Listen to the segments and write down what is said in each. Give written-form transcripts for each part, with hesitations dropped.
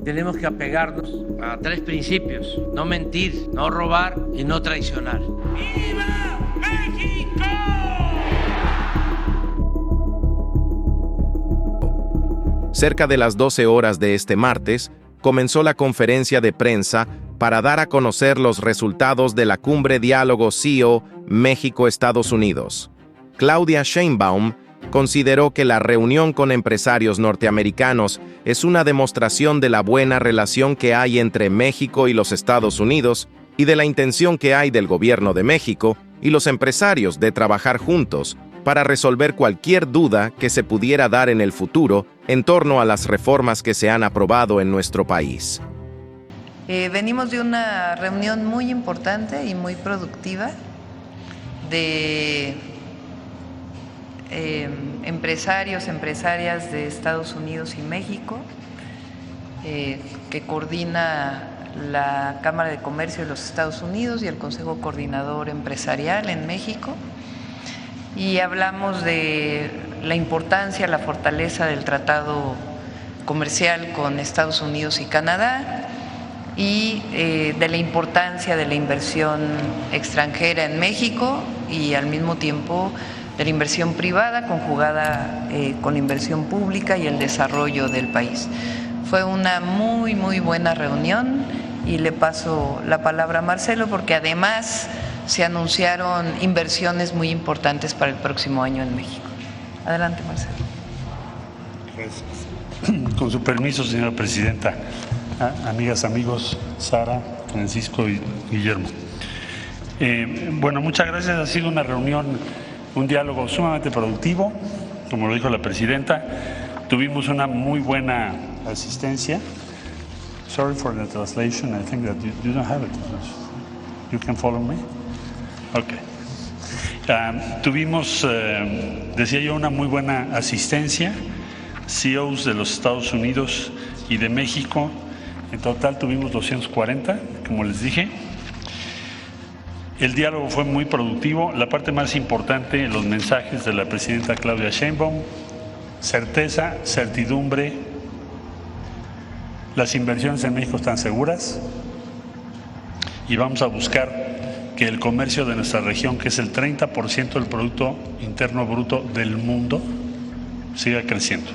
tenemos que apegarnos a 3 principios: no mentir, no robar y no traicionar. ¡Viva México! Cerca de las 12 horas de este martes, comenzó la conferencia de prensa para dar a conocer los resultados de la Cumbre Diálogo CEO México-Estados Unidos. Claudia Sheinbaum consideró que la reunión con empresarios norteamericanos es una demostración de la buena relación que hay entre México y los Estados Unidos y de la intención que hay del gobierno de México y los empresarios de trabajar juntos para resolver cualquier duda que se pudiera dar en el futuro en torno a las reformas que se han aprobado en nuestro país. Venimos de una reunión muy importante y muy productiva de empresarios, empresarias de Estados Unidos y México, que coordina la Cámara de Comercio de los Estados Unidos y el Consejo Coordinador Empresarial en México. Y hablamos de la importancia, la fortaleza del tratado comercial con Estados Unidos y Canadá y de la importancia de la inversión extranjera en México y al mismo tiempo de la inversión privada conjugada con la inversión pública y el desarrollo del país. Fue una muy buena reunión y le paso la palabra a Marcelo porque además se anunciaron inversiones muy importantes para el próximo año en México. Adelante, Marcelo. Gracias. Con su permiso, señora presidenta, amigas, amigos, Sara, Francisco y Guillermo. Bueno, muchas gracias. Ha sido una reunión, un diálogo sumamente productivo, como lo dijo la presidenta. Tuvimos una muy buena asistencia. Sorry for the translation. I think that you don't have it. You can follow me? Okay. Tuvimos, decía yo, una muy buena asistencia, CEOs de los Estados Unidos y de México. En total tuvimos 240, como les dije. El diálogo fue muy productivo. La parte más importante, los mensajes de la presidenta Claudia Sheinbaum: certeza, certidumbre. Las inversiones en México están seguras y vamos a buscar que el comercio de nuestra región, que es el 30% del Producto Interno Bruto del mundo, siga creciendo.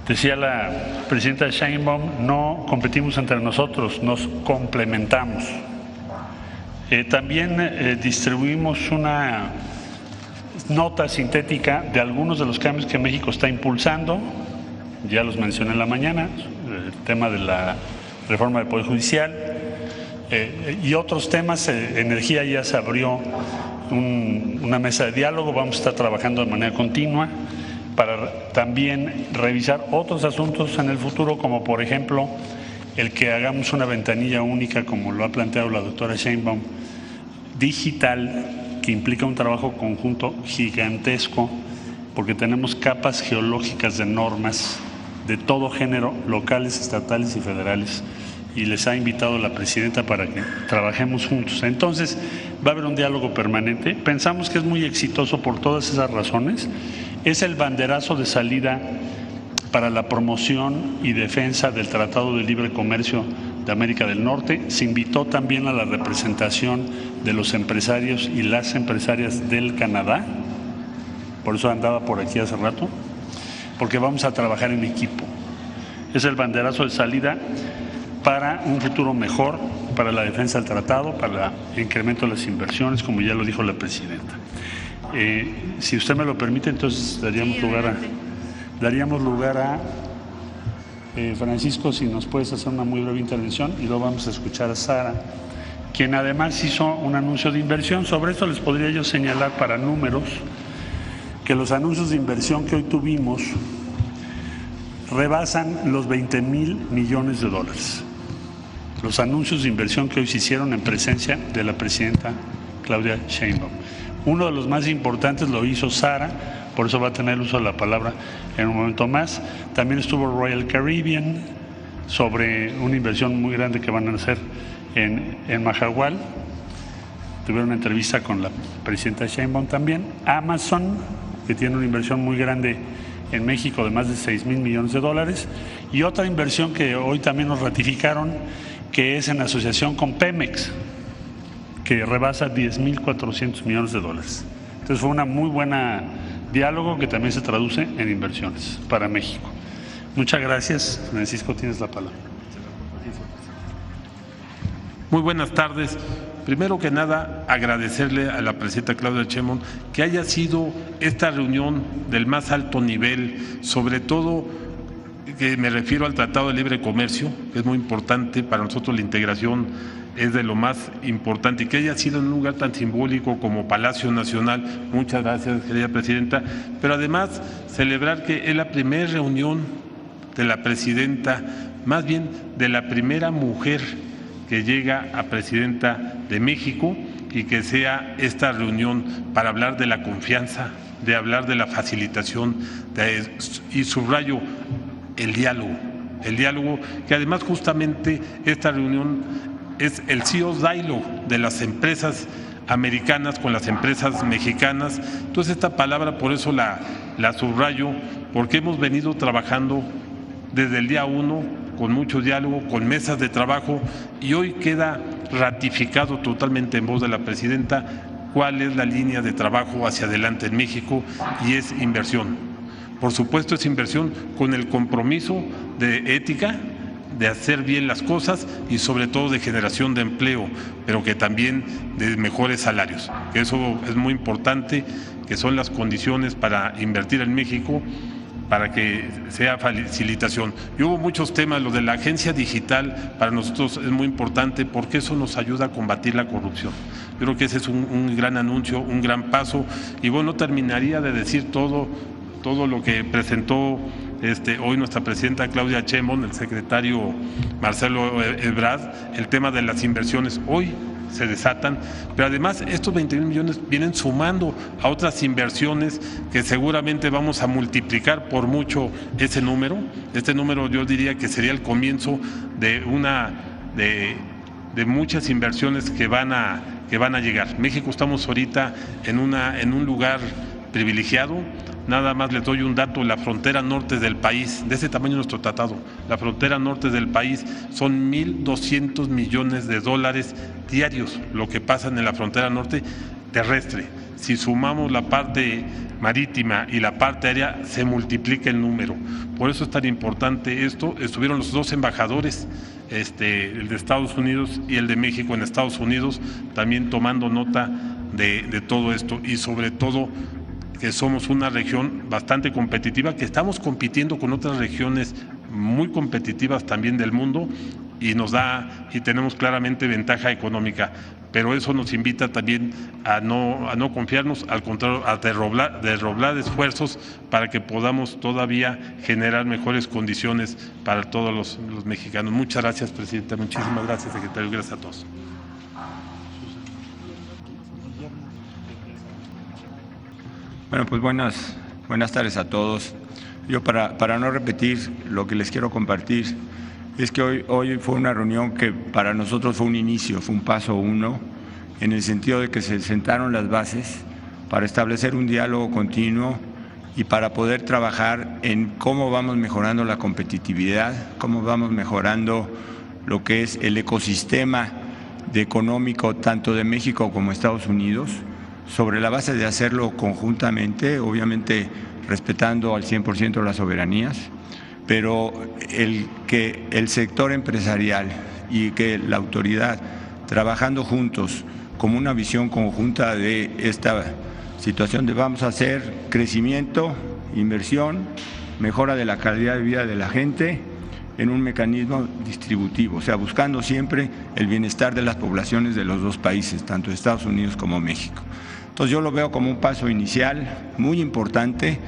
Decía la presidenta Sheinbaum, no competimos entre nosotros, nos complementamos. También distribuimos una nota sintética de algunos de los cambios que México está impulsando. Ya los mencioné en la mañana, el tema de la reforma del Poder Judicial y otros temas. Energía, ya se abrió una mesa de diálogo, vamos a estar trabajando de manera continua para también revisar otros asuntos en el futuro, como por ejemplo el que hagamos una ventanilla única, como lo ha planteado la doctora Sheinbaum, digital, que implica un trabajo conjunto gigantesco, porque tenemos capas geológicas de normas de todo género, locales, estatales y federales, y les ha invitado la presidenta para que trabajemos juntos. Entonces, va a haber un diálogo permanente. Pensamos que es muy exitoso por todas esas razones. Es el banderazo de salida para la promoción y defensa del Tratado de Libre Comercio de América del Norte. Se invitó también a la representación de los empresarios y las empresarias del Canadá, por eso andaba por aquí hace rato, porque vamos a trabajar en equipo. Es el banderazo de salida para un futuro mejor, para la defensa del tratado, para el incremento de las inversiones, como ya lo dijo la presidenta. Si usted me lo permite, entonces daríamos lugar a Francisco, si nos puedes hacer una muy breve intervención, y luego vamos a escuchar a Sara, quien además hizo un anuncio de inversión. Sobre esto les podría yo señalar para números que los anuncios de inversión que hoy tuvimos rebasan los 20,000 millones de dólares. Los anuncios de inversión que hoy se hicieron en presencia de la presidenta Claudia Sheinbaum. Uno de los más importantes lo hizo Sara, por eso va a tener el uso de la palabra en un momento más. También estuvo Royal Caribbean sobre una inversión muy grande que van a hacer en Mahahual. Tuvieron una entrevista con la presidenta Sheinbaum también. Amazon, que tiene una inversión muy grande en México de más de 6,000 millones de dólares, y otra inversión que hoy también nos ratificaron, que es en asociación con Pemex, que rebasa 10,400 millones de dólares. Entonces fue una muy buena diálogo que también se traduce en inversiones para México. Muchas gracias. Francisco, tienes la palabra. Muy buenas tardes. Primero que nada, agradecerle a la presidenta Claudia Sheinbaum que haya sido esta reunión del más alto nivel, sobre todo que me refiero al Tratado de Libre Comercio, que es muy importante para nosotros. La integración es de lo más importante, y que haya sido en un lugar tan simbólico como Palacio Nacional. Muchas gracias, querida presidenta. Pero además, celebrar que es la primera reunión de la presidenta, más bien de la primera mujer que llega a presidenta de México, y que sea esta reunión para hablar de la confianza, de hablar de la facilitación, y subrayo el diálogo, que además justamente esta reunión es el CEO's Dialogue de las empresas americanas con las empresas mexicanas. Entonces esta palabra por eso la subrayo, porque hemos venido trabajando desde el día 1 con mucho diálogo, con mesas de trabajo, y hoy queda ratificado totalmente en voz de la presidenta cuál es la línea de trabajo hacia adelante en México, y es inversión. Por supuesto, es inversión con el compromiso de ética, de hacer bien las cosas, y sobre todo de generación de empleo, pero que también de mejores salarios, que eso es muy importante, que son las condiciones para invertir en México, para que sea facilitación. Y hubo muchos temas, lo de la agencia digital para nosotros es muy importante, porque eso nos ayuda a combatir la corrupción. Yo creo que ese es un gran anuncio, un gran paso, y bueno, terminaría de decir todo lo que presentó hoy nuestra presidenta Claudia Sheinbaum, el secretario Marcelo Ebrard, el tema de las inversiones. Hoy se desatan, pero además estos 21 millones vienen sumando a otras inversiones que seguramente vamos a multiplicar por mucho ese número. Este número yo diría que sería el comienzo de muchas inversiones que van a llegar. México estamos ahorita en un lugar privilegiado. Nada más les doy un dato: la frontera norte del país, de ese tamaño nuestro tratado, la frontera norte del país son 1,200 millones de dólares diarios lo que pasan en la frontera norte terrestre. Si sumamos la parte marítima y la parte aérea, se multiplica el número. Por eso es tan importante esto. Estuvieron los dos embajadores, el de Estados Unidos y el de México en Estados Unidos, también tomando nota de todo esto, y sobre todo que somos una región bastante competitiva, que estamos compitiendo con otras regiones muy competitivas también del mundo, y tenemos claramente ventaja económica, pero eso nos invita también a no confiarnos, al contrario, a derroblar esfuerzos para que podamos todavía generar mejores condiciones para todos los mexicanos. Muchas gracias, presidenta. Muchísimas gracias, secretario. Gracias a todos. Bueno, pues buenas tardes a todos. Yo para no repetir, lo que les quiero compartir es que hoy fue una reunión que para nosotros fue un inicio, fue un paso 1, en el sentido de que se sentaron las bases para establecer un diálogo continuo y para poder trabajar en cómo vamos mejorando la competitividad, cómo vamos mejorando lo que es el ecosistema económico tanto de México como Estados Unidos, sobre la base de hacerlo conjuntamente, obviamente respetando al 100% las soberanías, pero que el sector empresarial y que la autoridad, trabajando juntos como una visión conjunta de esta situación de vamos a hacer crecimiento, inversión, mejora de la calidad de vida de la gente en un mecanismo distributivo, o sea, buscando siempre el bienestar de las poblaciones de los dos países, tanto Estados Unidos como México. Entonces yo lo veo como un paso inicial muy importante,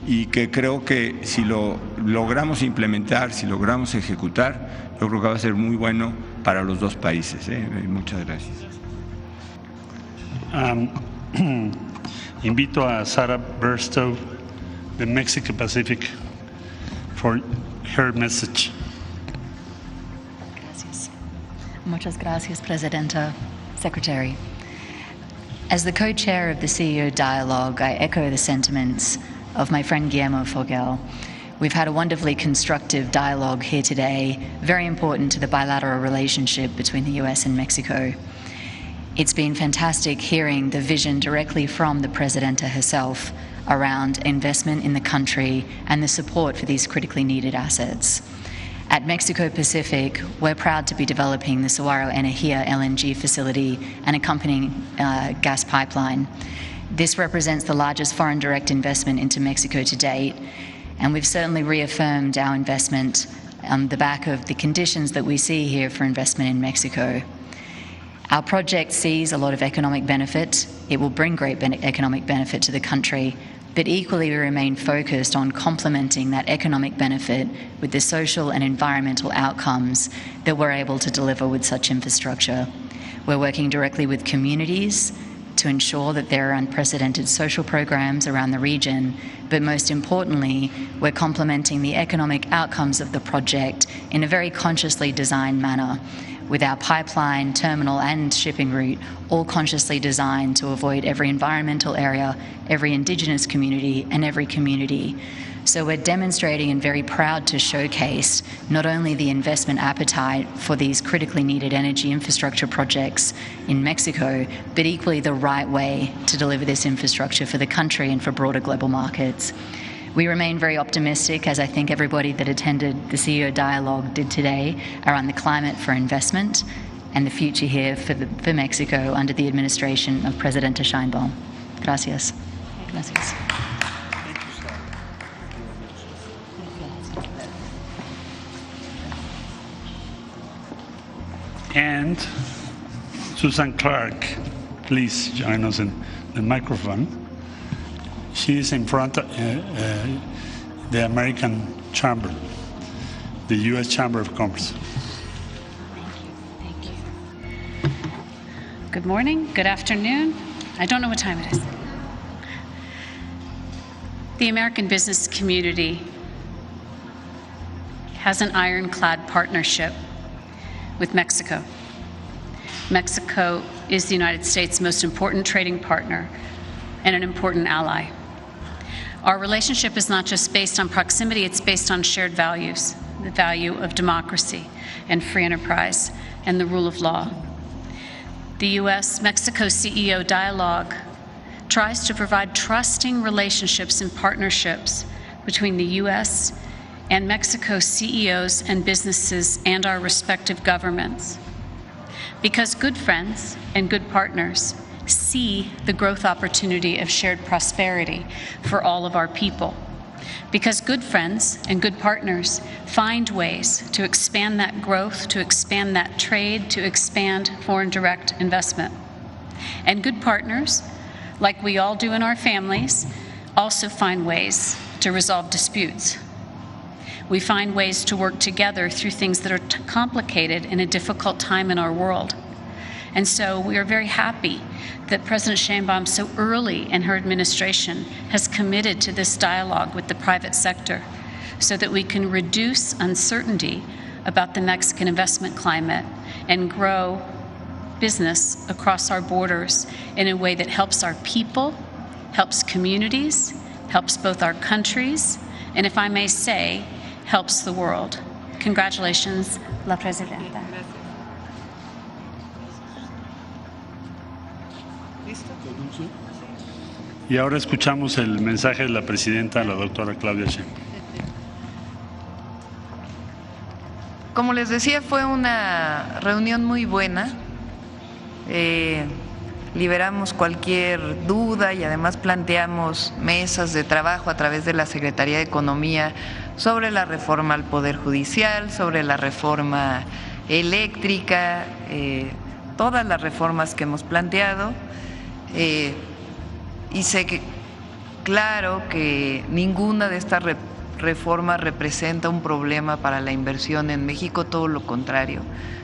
y que creo que si lo logramos implementar, si logramos ejecutar, yo creo que va a ser muy bueno para los dos países. Muchas gracias. Invito a Sarah Burstow de Mexico Pacific for her message. Gracias. Muchas gracias, Presidenta, Secretary. As the co-chair of the CEO Dialogue, I echo the sentiments of my friend Guillermo Fogel. We've had a wonderfully constructive dialogue here today, very important to the bilateral relationship between the US and Mexico. It's been fantastic hearing the vision directly from the Presidenta herself around investment in the country and the support for these critically needed assets. At Mexico Pacific, we're proud to be developing the Saguaro Energía LNG facility and accompanying gas pipeline. This represents the largest foreign direct investment into Mexico to date, and we've certainly reaffirmed our investment on the back of the conditions that we see here for investment in Mexico. Our project sees a lot of economic benefit. It will bring great economic benefit to the country, but equally we remain focused on complementing that economic benefit with the social and environmental outcomes that we're able to deliver with such infrastructure. We're working directly with communities to ensure that there are unprecedented social programs around the region, but most importantly, we're complementing the economic outcomes of the project in a very consciously designed manner, with our pipeline, terminal and shipping route all consciously designed to avoid every environmental area, every Indigenous community and every community. So we're demonstrating and very proud to showcase not only the investment appetite for these critically needed energy infrastructure projects in Mexico, but equally the right way to deliver this infrastructure for the country and for broader global markets. We remain very optimistic, as I think everybody that attended the CEO Dialogue did today, around the climate for investment and the future here for Mexico under the administration of Presidenta Sheinbaum. Gracias. Gracias. And Susan Clark, please join us in the microphone. She is in front of the American Chamber, the U.S. Chamber of Commerce. Thank you. Good morning, good afternoon. I don't know what time it is. The American business community has an ironclad partnership with Mexico. Mexico is the United States' most important trading partner and an important ally. Our relationship is not just based on proximity, it's based on shared values, the value of democracy and free enterprise and the rule of law. The U.S.-Mexico CEO Dialogue tries to provide trusting relationships and partnerships between the U.S. and Mexico CEOs and businesses and our respective governments. Because good friends and good partners see the growth opportunity of shared prosperity for all of our people. Because good friends and good partners find ways to expand that growth, to expand that trade, to expand foreign direct investment. And good partners, like we all do in our families, also find ways to resolve disputes. We find ways to work together through things that are complicated in a difficult time in our world. And so we are very happy that President Sheinbaum so early in her administration has committed to this dialogue with the private sector so that we can reduce uncertainty about the Mexican investment climate and grow business across our borders in a way that helps our people, helps communities, helps both our countries, and if I may say, helps the world. Congratulations, La Presidenta. Y ahora escuchamos el mensaje de la presidenta, la doctora Claudia Sheinbaum. Como les decía, fue una reunión muy buena. Liberamos cualquier duda y además planteamos mesas de trabajo a través de la Secretaría de Economía sobre la reforma al Poder Judicial, sobre la reforma eléctrica, todas las reformas que hemos planteado. Y sé que, claro, que ninguna de estas reformas representa un problema para la inversión en México, todo lo contrario.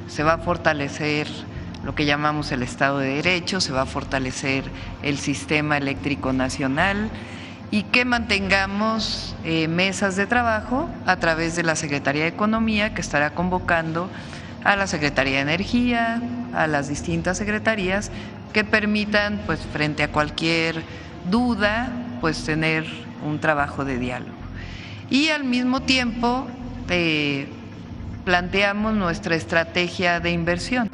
Se va a fortalecer lo que llamamos el Estado de Derecho, se va a fortalecer el sistema eléctrico nacional y que mantengamos mesas de trabajo a través de la Secretaría de Economía, que estará convocando a la Secretaría de Energía, a las distintas secretarías, que permitan, pues, frente a cualquier duda, pues tener un trabajo de diálogo. Y al mismo tiempo planteamos nuestra estrategia de inversión,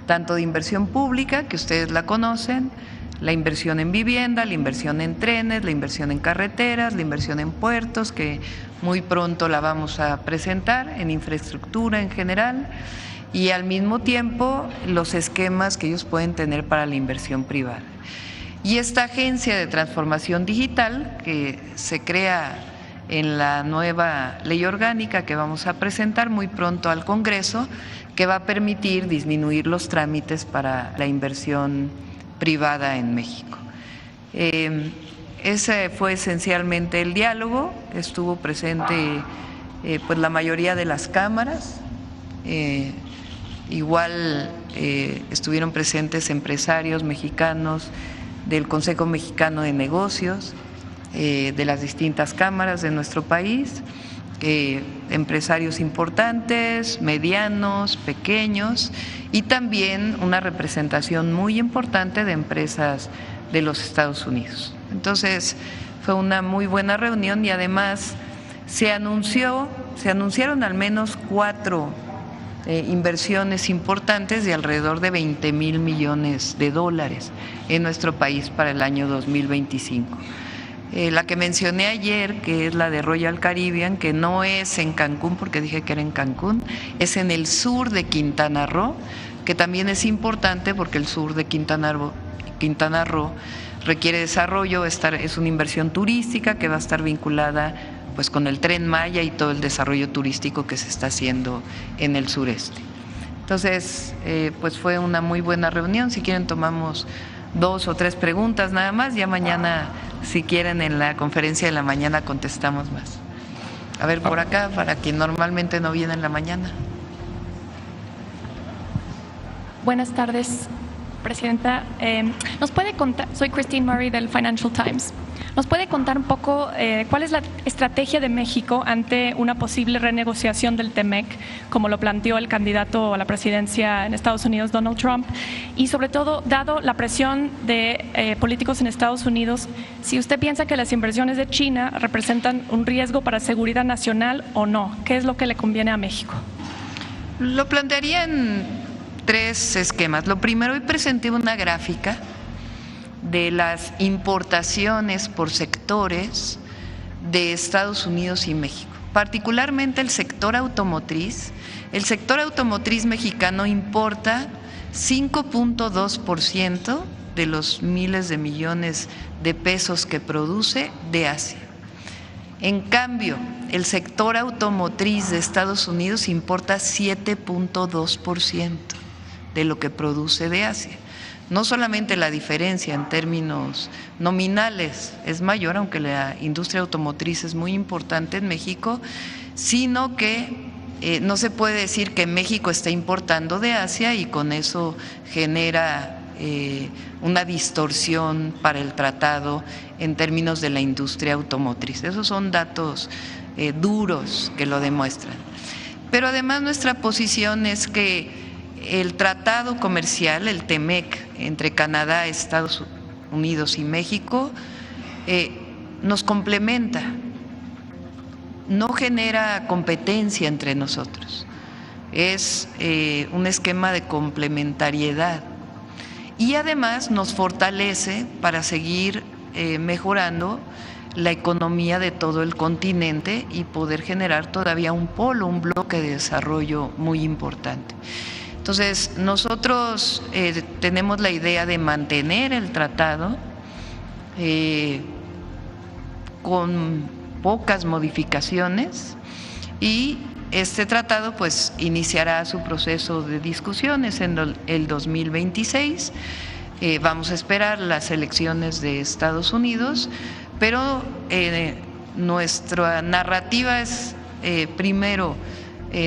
tanto de inversión pública, que ustedes la conocen, la inversión en vivienda, la inversión en trenes, la inversión en carreteras, la inversión en puertos, que muy pronto la vamos a presentar, en infraestructura en general, y al mismo tiempo los esquemas que ellos pueden tener para la inversión privada. Y esta agencia de transformación digital que se crea en la nueva ley orgánica que vamos a presentar muy pronto al Congreso, que va a permitir disminuir los trámites para la inversión privada en México. Ese fue esencialmente el diálogo, estuvo presente pues la mayoría de las cámaras, igual estuvieron presentes empresarios mexicanos del Consejo Mexicano de Negocios, de las distintas cámaras de nuestro país, empresarios importantes, medianos, pequeños, y también una representación muy importante de empresas de los Estados Unidos. Entonces fue una muy buena reunión y además se anunciaron al menos 4 inversiones importantes de alrededor de $20,000 millones en nuestro país para el año 2025. La que mencioné ayer, que es la de Royal Caribbean, que no es en Cancún, porque dije que era en Cancún, es en el sur de Quintana Roo, que también es importante porque el sur de Quintana Roo requiere desarrollo, es una inversión turística que va a estar vinculada pues con el Tren Maya y todo el desarrollo turístico que se está haciendo en el sureste. Entonces, pues fue una muy buena reunión. Si quieren tomamos 2 o 3 preguntas nada más, ya mañana, si quieren, en la conferencia de la mañana contestamos más. A ver, por acá, para quien normalmente no viene en la mañana. Buenas tardes, Presidenta. ¿Nos puede contar? Soy Christine Murray del Financial Times. ¿Nos puede contar un poco cuál es la estrategia de México ante una posible renegociación del TEMEC, como lo planteó el candidato a la presidencia en Estados Unidos, Donald Trump? Y sobre todo, dado la presión de políticos en Estados Unidos, si usted piensa que las inversiones de China representan un riesgo para seguridad nacional o no, ¿qué es lo que le conviene a México? Lo plantearía en 3 esquemas. Lo primero, hoy presenté una gráfica de las importaciones por sectores de Estados Unidos y México, particularmente el sector automotriz. El sector automotriz mexicano importa 5.2% de los miles de millones de pesos que produce de Asia. En cambio, el sector automotriz de Estados Unidos importa 7.2% de lo que produce de Asia. No solamente la diferencia en términos nominales es mayor, aunque la industria automotriz es muy importante en México, sino que no se puede decir que México está importando de Asia y con eso genera una distorsión para el tratado en términos de la industria automotriz. Esos son datos duros que lo demuestran. Pero además nuestra posición es que el tratado comercial, el TEMEC, entre Canadá, Estados Unidos y México, nos complementa, no genera competencia entre nosotros, es un esquema de complementariedad y además nos fortalece para seguir mejorando la economía de todo el continente y poder generar todavía un bloque de desarrollo muy importante. Entonces, nosotros tenemos la idea de mantener el tratado con pocas modificaciones y este tratado pues iniciará su proceso de discusiones en el 2026. Vamos a esperar las elecciones de Estados Unidos, pero nuestra narrativa es primero,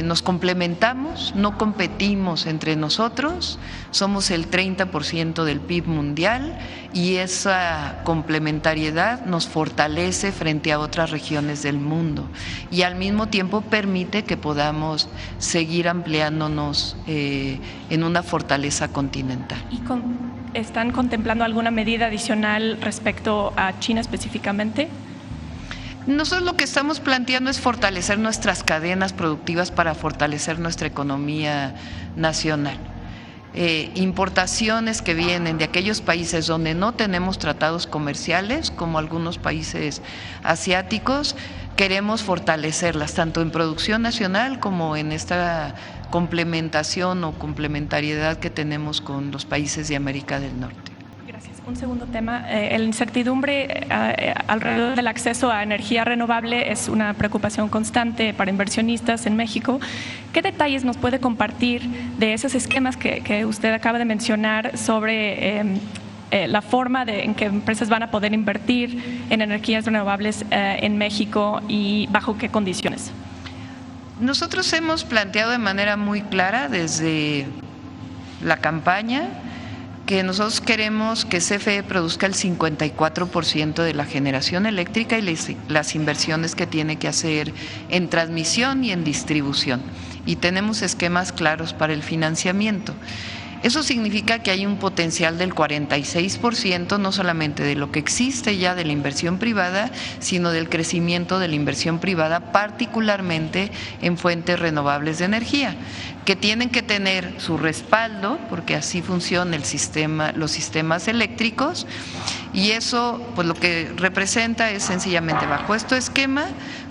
nos complementamos, no competimos entre nosotros, somos el 30% del PIB mundial y esa complementariedad nos fortalece frente a otras regiones del mundo y al mismo tiempo permite que podamos seguir ampliándonos en una fortaleza continental. ¿Y ¿están contemplando alguna medida adicional respecto a China específicamente? Nosotros lo que estamos planteando es fortalecer nuestras cadenas productivas para fortalecer nuestra economía nacional. Importaciones que vienen de aquellos países donde no tenemos tratados comerciales, como algunos países asiáticos, queremos fortalecerlas tanto en producción nacional como en esta complementación o complementariedad que tenemos con los países de América del Norte. Un segundo tema, la incertidumbre alrededor del acceso a energía renovable es una preocupación constante para inversionistas en México. ¿Qué detalles nos puede compartir de esos esquemas que usted acaba de mencionar sobre la forma en que empresas van a poder invertir en energías renovables en México y bajo qué condiciones? Nosotros hemos planteado de manera muy clara desde la campaña que nosotros queremos que CFE produzca el 54% de la generación eléctrica y las inversiones que tiene que hacer en transmisión y en distribución. Y tenemos esquemas claros para el financiamiento. Eso significa que hay un potencial del 46%, no solamente de lo que existe ya de la inversión privada, sino del crecimiento de la inversión privada, particularmente en fuentes renovables de energía, que tienen que tener su respaldo, porque así funciona el sistema, los sistemas eléctricos, y eso pues lo que representa es sencillamente bajo este esquema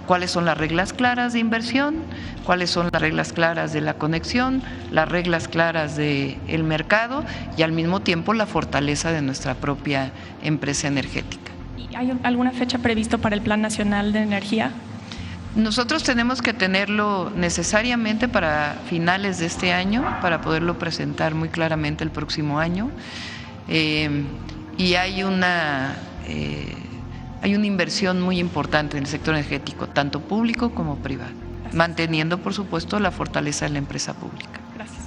cuáles son las reglas claras de inversión, cuáles son las reglas claras de la conexión, las reglas claras del mercado y al mismo tiempo la fortaleza de nuestra propia empresa energética. ¿Y hay alguna fecha prevista para el Plan Nacional de Energía? Nosotros tenemos que tenerlo necesariamente para finales de este año, para poderlo presentar muy claramente el próximo año. Y hay una inversión muy importante en el sector energético, tanto público como privado, manteniendo, por supuesto, la fortaleza de la empresa pública. Gracias.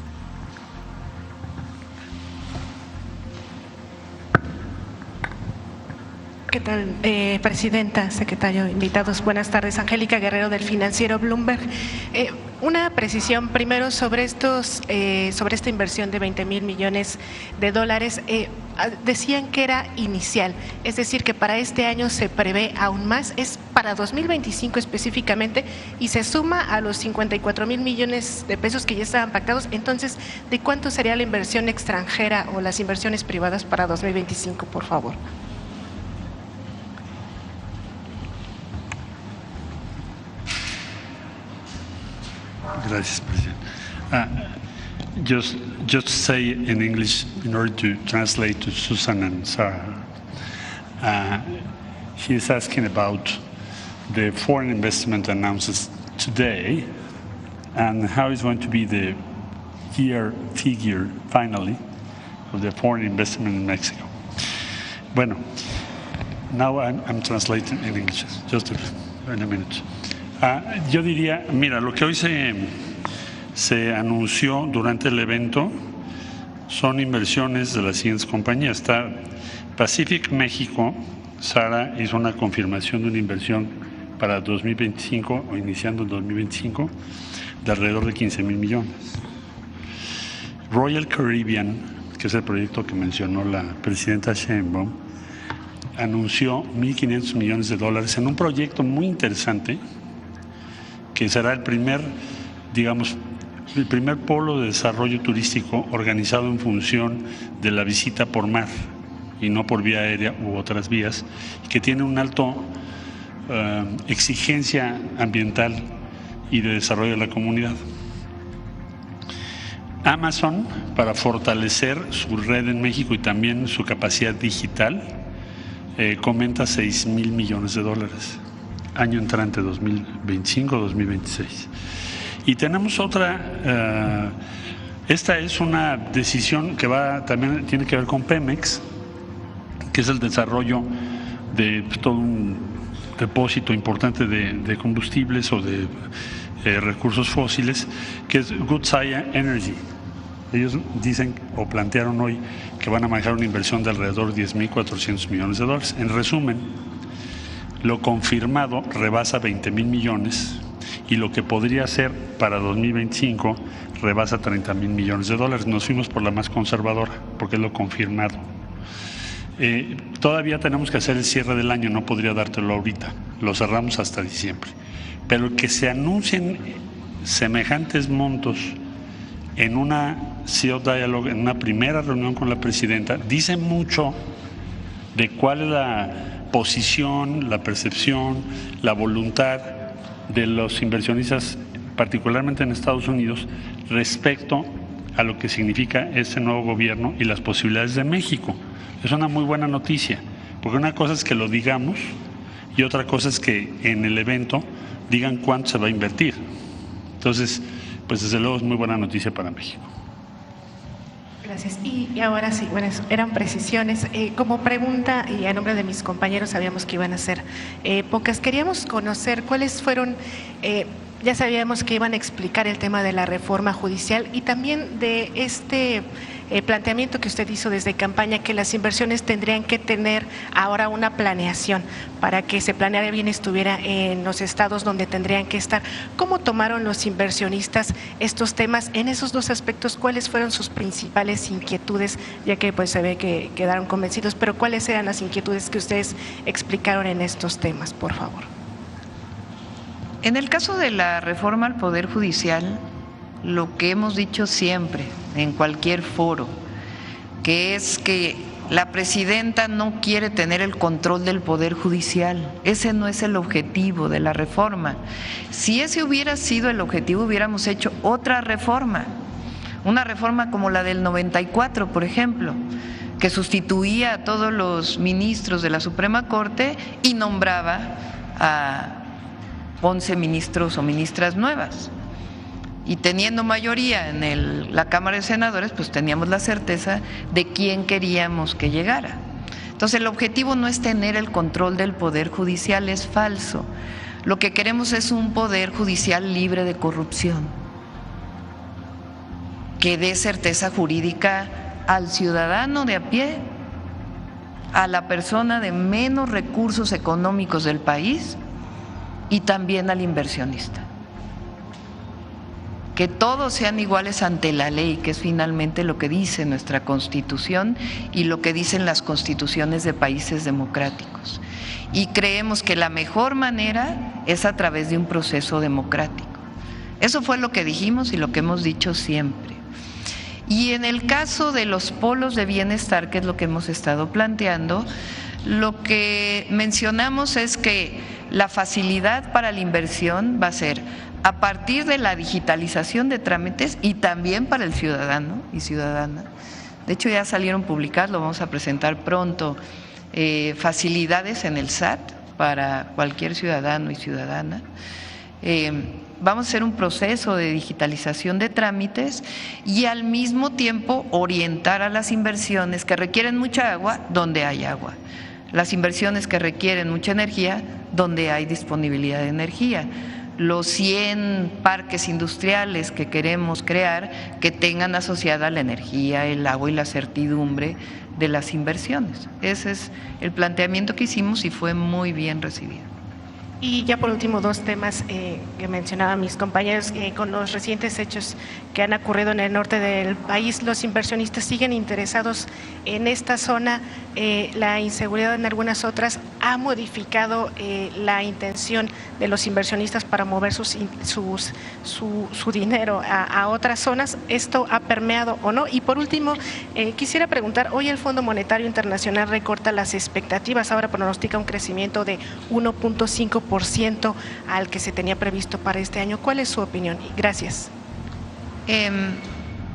¿Qué tal, presidenta, secretario, invitados? Buenas tardes. Angélica Guerrero del financiero Bloomberg. Una precisión primero sobre esta inversión de 20,000 millones de dólares. Decían que era inicial, es decir, que para este año se prevé aún más, es para 2025 específicamente y se suma a los 54,000 millones de pesos que ya estaban pactados. Entonces, ¿de cuánto sería la inversión extranjera o las inversiones privadas para 2025, por favor? Gracias, Presidente. Just say in English in order to translate to Susan and Sarah. He is asking about the foreign investment announced today and how is going to be the year figure finally of the foreign investment in Mexico. Bueno, now I'm translating in English, just in a minute. Yo diría, mira, lo que hoy se anunció durante el evento son inversiones de las siguientes compañías. Está Pacific México, Sara hizo una confirmación de una inversión para 2025 o iniciando el 2025 de alrededor de 15,000 millones. Royal Caribbean, que es el proyecto que mencionó la presidenta Sheinbaum, anunció 1,500 millones de dólares en un proyecto muy interesante que será el primer polo de desarrollo turístico organizado en función de la visita por mar y no por vía aérea u otras vías, que tiene una alta exigencia ambiental y de desarrollo de la comunidad. Amazon, para fortalecer su red en México y también su capacidad digital, comenta 6,000 millones de dólares, año entrante 2025-2026. Y tenemos otra, esta es una decisión que también tiene que ver con Pemex, que es el desarrollo de todo un depósito importante de combustibles o de recursos fósiles, que es Woodside Energy. Ellos dicen o plantearon hoy que van a manejar una inversión de alrededor de 10,400 millones de dólares. En resumen, lo confirmado rebasa 20,000 millones y lo que podría ser para 2025 rebasa 30,000 millones de dólares. Nos fuimos por la más conservadora porque es lo confirmado. Todavía tenemos que hacer el cierre del año, no podría dártelo ahorita, lo cerramos hasta diciembre. Pero que se anuncien semejantes montos en una CEO Dialogue, en una primera reunión con la presidenta, dice mucho de cuál es la posición, la percepción, la voluntad de los inversionistas, particularmente en Estados Unidos, respecto a lo que significa este nuevo gobierno y las posibilidades de México. Es una muy buena noticia, porque una cosa es que lo digamos y otra cosa es que en el evento digan cuánto se va a invertir. Entonces, pues desde luego es muy buena noticia para México. Gracias. Y ahora sí, bueno, eran precisiones. Como pregunta, y a nombre de mis compañeros sabíamos que iban a ser pocas, queríamos conocer cuáles fueron, ya sabíamos que iban a explicar el tema de la reforma judicial y también de este planteamiento que usted hizo desde campaña, que las inversiones tendrían que tener ahora una planeación para que se planeara bien, estuviera en los estados donde tendrían que estar. ¿Cómo tomaron los inversionistas estos temas? En esos dos aspectos, ¿cuáles fueron sus principales inquietudes? Ya que pues se ve que quedaron convencidos, pero ¿cuáles eran las inquietudes que ustedes explicaron en estos temas, por favor? En el caso de la reforma al Poder Judicial, lo que hemos dicho siempre en cualquier foro, que es que la presidenta no quiere tener el control del Poder Judicial. Ese no es el objetivo de la reforma. Si ese hubiera sido el objetivo, hubiéramos hecho otra reforma, una reforma como la del 94, por ejemplo, que sustituía a todos los ministros de la Suprema Corte y nombraba a 11 ministros o ministras nuevas. Y teniendo mayoría en la Cámara de Senadores, pues teníamos la certeza de quién queríamos que llegara. Entonces el objetivo no es tener el control del Poder Judicial, es falso. Lo que queremos es un Poder Judicial libre de corrupción, que dé certeza jurídica al ciudadano de a pie, a la persona de menos recursos económicos del país y también al inversionista. Que todos sean iguales ante la ley, que es finalmente lo que dice nuestra Constitución y lo que dicen las constituciones de países democráticos. Y creemos que la mejor manera es a través de un proceso democrático. Eso fue lo que dijimos y lo que hemos dicho siempre. Y en el caso de los polos de bienestar, que es lo que hemos estado planteando, lo que mencionamos es que la facilidad para la inversión va a ser a partir de la digitalización de trámites y también para el ciudadano y ciudadana. De hecho, ya salieron publicadas, lo vamos a presentar pronto, facilidades en el SAT para cualquier ciudadano y ciudadana. Vamos a hacer un proceso de digitalización de trámites y al mismo tiempo orientar a las inversiones que requieren mucha agua donde hay agua, las inversiones que requieren mucha energía donde hay disponibilidad de energía. Los 100 parques industriales que queremos crear que tengan asociada la energía, el agua y la certidumbre de las inversiones. Ese es el planteamiento que hicimos y fue muy bien recibido. Y ya por último, dos temas que mencionaban mis compañeros. Con los recientes hechos que han ocurrido en el norte del país, los inversionistas siguen interesados en esta zona. La inseguridad en algunas otras ha modificado la intención de los inversionistas para mover su dinero a otras zonas. ¿Esto ha permeado o no? Y por último, quisiera preguntar, hoy el Fondo Monetario Internacional recorta las expectativas, ahora pronostica un crecimiento de 1.5% al que se tenía previsto para este año. ¿Cuál es su opinión? Gracias.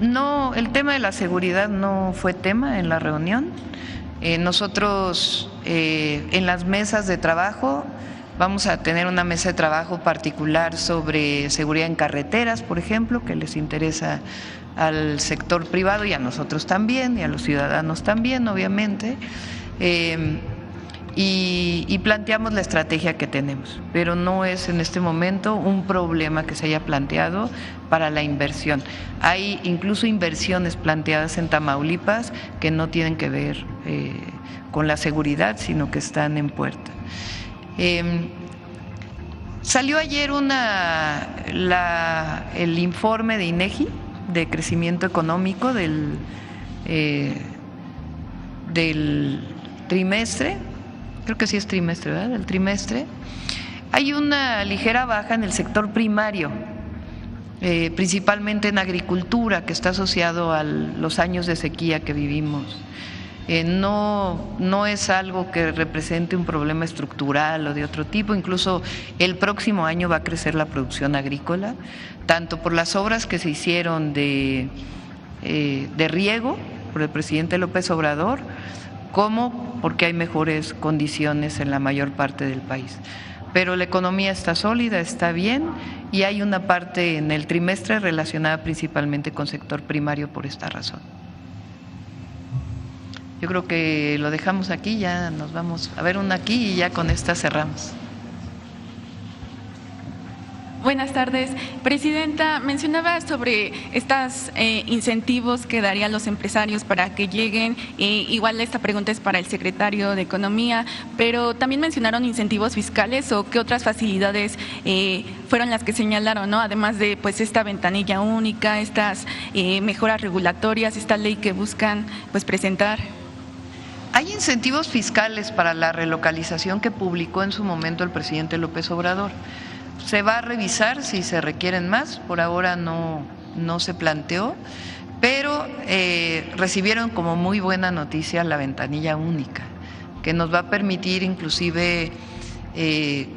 No, el tema de la seguridad no fue tema en la reunión. Nosotros en las mesas de trabajo vamos a tener una mesa de trabajo particular sobre seguridad en carreteras, por ejemplo, que les interesa al sector privado y a nosotros también y a los ciudadanos también, obviamente. Y planteamos la estrategia que tenemos, pero no es en este momento un problema que se haya planteado para la inversión. Hay incluso inversiones planteadas en Tamaulipas que no tienen que ver con la seguridad, sino que están en puerta. Salió ayer el informe de INEGI de crecimiento económico del trimestre, creo que sí es trimestre, ¿verdad? El trimestre, hay una ligera baja en el sector primario, principalmente en agricultura, que está asociado a los años de sequía que vivimos. No es algo que represente un problema estructural o de otro tipo, incluso el próximo año va a crecer la producción agrícola, tanto por las obras que se hicieron de riego por el presidente López Obrador, como porque hay mejores condiciones en la mayor parte del país. Pero la economía está sólida, está bien, y hay una parte en el trimestre relacionada principalmente con sector primario por esta razón. Yo creo que lo dejamos aquí, ya nos vamos a ver una aquí y ya con esta cerramos. Buenas tardes. Presidenta, mencionaba sobre estos incentivos que darían los empresarios para que lleguen. Igual esta pregunta es para el secretario de Economía, pero también mencionaron incentivos fiscales o qué otras facilidades fueron las que señalaron, ¿no? Además de pues esta ventanilla única, estas mejoras regulatorias, esta ley que buscan pues presentar. Hay incentivos fiscales para la relocalización que publicó en su momento el presidente López Obrador. Se va a revisar si se requieren más, por ahora no se planteó, pero recibieron como muy buena noticia la ventanilla única, que nos va a permitir inclusive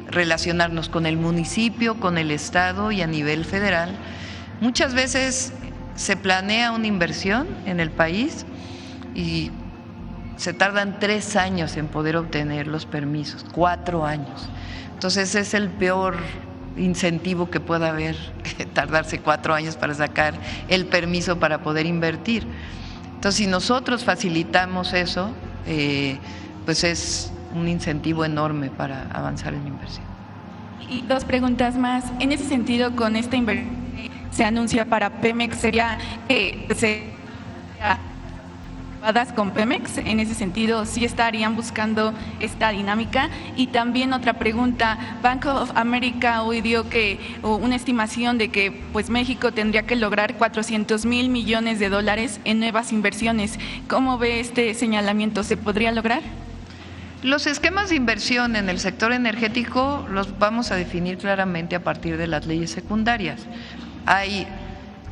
relacionarnos con el municipio, con el estado y a nivel federal. Muchas veces se planea una inversión en el país y se tardan 3 años en poder obtener los permisos, 4 años. Entonces es el peor incentivo que pueda haber, tardarse 4 años para sacar el permiso para poder invertir. Entonces, si nosotros facilitamos eso, pues es un incentivo enorme para avanzar en la inversión. Y 2 preguntas más. En ese sentido, con esta inversión se anuncia para Pemex, ¿sería que se con Pemex? En ese sentido, ¿sí estarían buscando esta dinámica? Y también otra pregunta, Bank of America hoy dio que una estimación de que pues México tendría que lograr $400,000 millones en nuevas inversiones. ¿Cómo ve este señalamiento? ¿Se podría lograr? Los esquemas de inversión en el sector energético los vamos a definir claramente a partir de las leyes secundarias.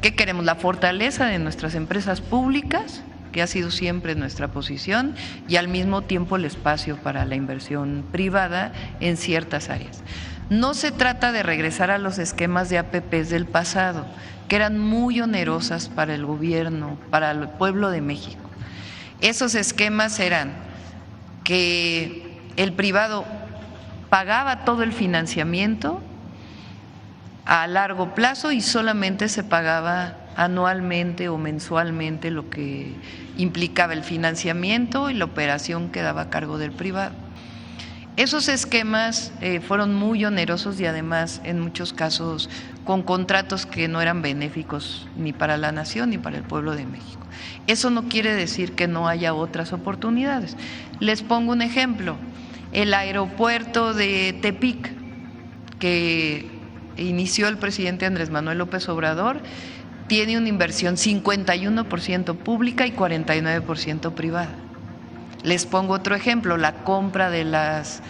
¿Qué queremos? La fortaleza de nuestras empresas públicas, que ha sido siempre nuestra posición, y al mismo tiempo el espacio para la inversión privada en ciertas áreas. No se trata de regresar a los esquemas de APPs del pasado, que eran muy onerosas para el gobierno, para el pueblo de México. Esos esquemas eran que el privado pagaba todo el financiamiento a largo plazo y solamente se pagaba anualmente o mensualmente lo que implicaba el financiamiento y la operación quedaba a cargo del privado. Esos esquemas fueron muy onerosos y además en muchos casos con contratos que no eran benéficos ni para la nación ni para el pueblo de México. Eso no quiere decir que no haya otras oportunidades. Les pongo un ejemplo, el aeropuerto de Tepic, que inició el presidente Andrés Manuel López Obrador, tiene una inversión 51% pública y 49% privada. Les pongo otro ejemplo, la compra de las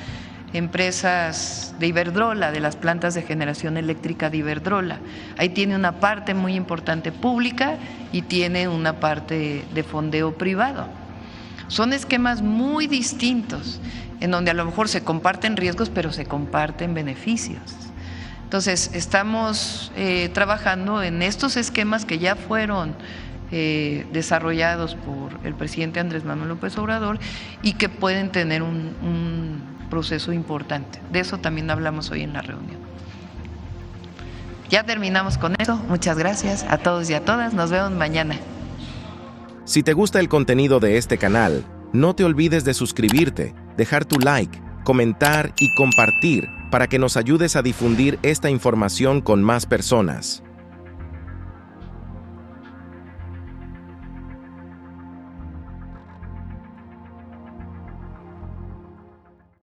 empresas de Iberdrola, de las plantas de generación eléctrica de Iberdrola. Ahí tiene una parte muy importante pública y tiene una parte de fondeo privado. Son esquemas muy distintos, en donde a lo mejor se comparten riesgos, pero se comparten beneficios. Entonces, estamos trabajando en estos esquemas que ya fueron desarrollados por el presidente Andrés Manuel López Obrador y que pueden tener un proceso importante. De eso también hablamos hoy en la reunión. Ya terminamos con eso. Muchas gracias a todos y a todas. Nos vemos mañana. Si te gusta el contenido de este canal, no te olvides de suscribirte, dejar tu like, comentar y compartir para que nos ayudes a difundir esta información con más personas.